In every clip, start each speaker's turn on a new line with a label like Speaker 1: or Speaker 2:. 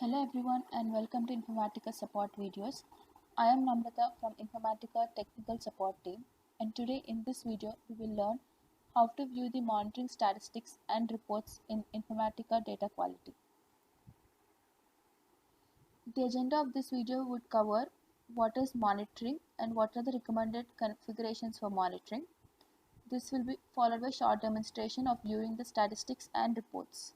Speaker 1: Hello everyone and welcome to Informatica support videos. I am Namrata from Informatica technical support team, and today in this video we will learn how to view the monitoring statistics and reports in Informatica data quality. The agenda of this video would cover what is monitoring and what are the recommended configurations for monitoring. This will be followed by a short demonstration of viewing the statistics and reports.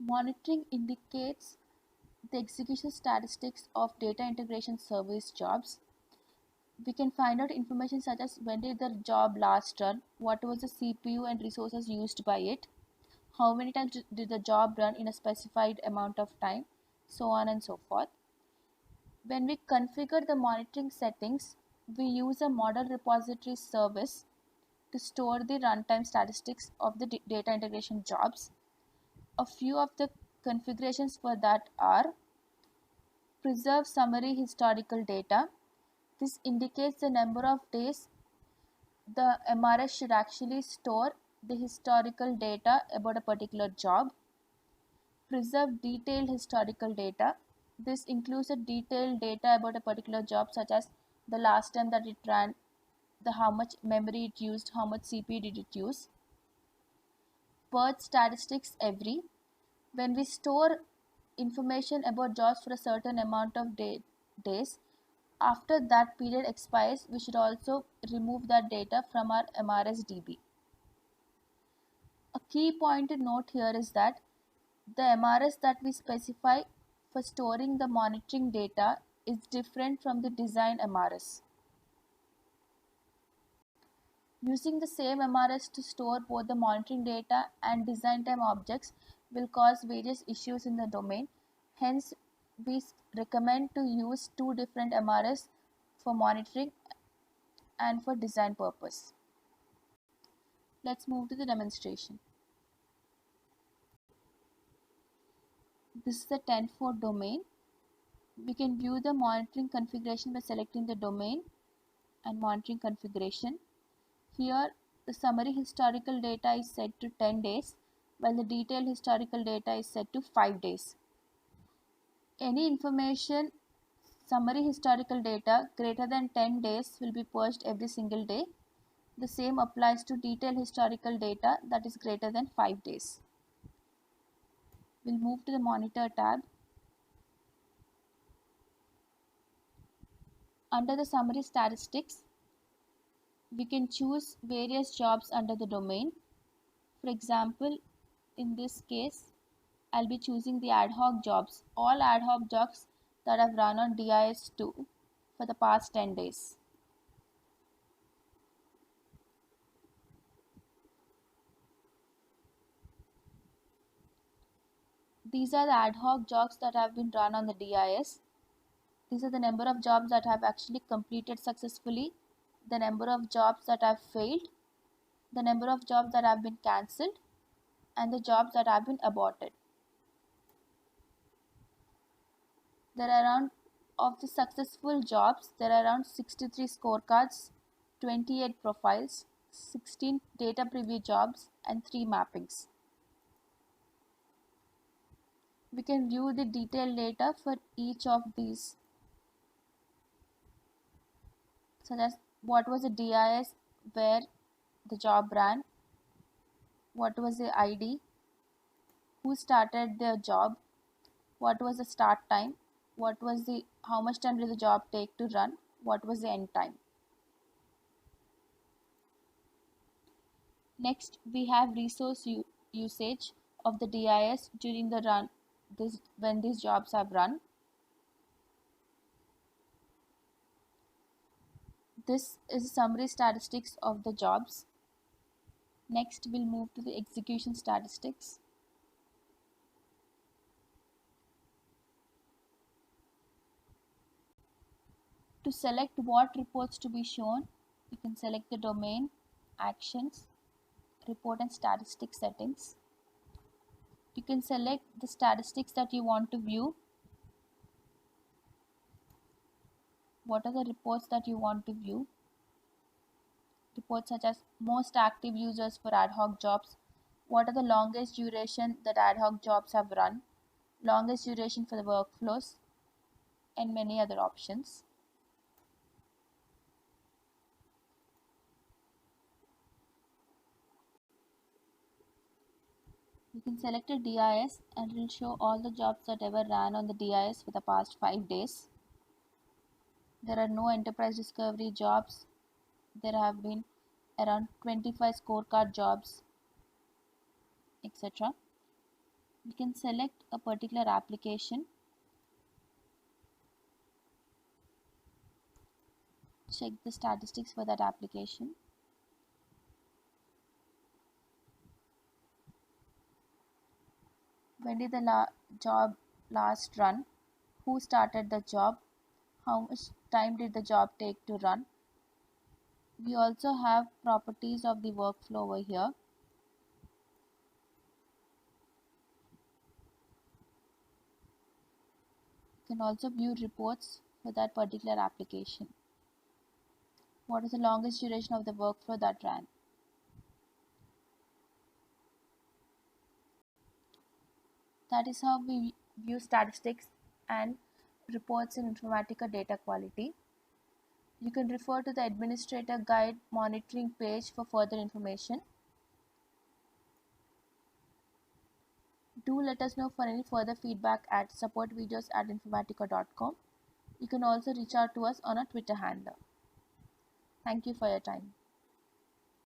Speaker 1: Monitoring indicates the execution statistics of data integration service jobs. We can find out information such as when did the job last run, what was the CPU and resources used by it, how many times did the job run in a specified amount of time, so on and so forth. When we configure the monitoring settings, we use a model repository service to store the runtime statistics of the data integration jobs. A few of the configurations for that are: preserve summary historical data. This indicates the number of days the MRS should actually store the historical data about a particular job. Preserve detailed historical data. This includes the detailed data about a particular job, such as the last time that it ran, the how much memory it used, how much CPU did it use. Purge statistics every. When we store information about jobs for a certain amount of days, after that period expires, we should also remove that data from our MRS DB. A key point to note here is that the MRS that we specify for storing the monitoring data is different from the design MRS. Using the same MRS to store both the monitoring data and design time objects will cause various issues in the domain. Hence, we recommend to use two different MRS for monitoring and for design purpose. Let's move to the demonstration. This is the 10.4 domain. We can view the monitoring configuration by selecting the domain and monitoring configuration. Here, the summary historical data is set to 10 days, while the detailed historical data is set to 5 days. Any information, summary historical data greater than 10 days will be purged every single day. The same applies to detailed historical data that is greater than 5 days. We'll move to the Monitor tab. Under the Summary Statistics, we can choose various jobs under the domain. For example, in this case, I'll be choosing the ad hoc jobs, all ad hoc jobs that have run on DIS2 for the past 10 days. These are the ad hoc jobs that have been run on the DIS. These are the number of jobs that have actually completed successfully, the number of jobs that have failed, the number of jobs that have been cancelled, and the jobs that have been aborted. There are around, of the successful jobs, there are around 63 scorecards, 28 profiles, 16 data preview jobs, and 3 mappings. We can view the detailed data for each of these, such as what was the DIS where the job ran, what was the ID, who started the job, what was the start time, what was the how much time did the job take to run, what was the end time. Next, we have resource usage of the DIS during the run, when these jobs have run. This is summary statistics of the jobs. Next, we'll move to the execution statistics. To select what reports to be shown, you can select the domain, actions, report and statistics settings. You can select the statistics that you want to view. What are the reports that you want to view? Reports such as most active users for ad hoc jobs, What are the longest duration that ad hoc jobs have run, longest duration for the workflows, and many other options. You can select a DIS and it will show all the jobs that ever ran on the DIS for the past 5 days. There are no enterprise discovery jobs. There have been around 25 scorecard jobs, etc. You can select a particular application, check the statistics for that application. When did the job last run? Who started the job? How much time did the job take to run? We also have properties of the workflow over here. You can also view reports for that particular application. What is the longest duration of the workflow that ran? That is how we view statistics and reports in Informatica data quality. You can refer to the Administrator Guide monitoring page for further information. Do let us know for any further feedback at supportvideos@informatica.com. You can also reach out to us on our Twitter handle. Thank you for your time.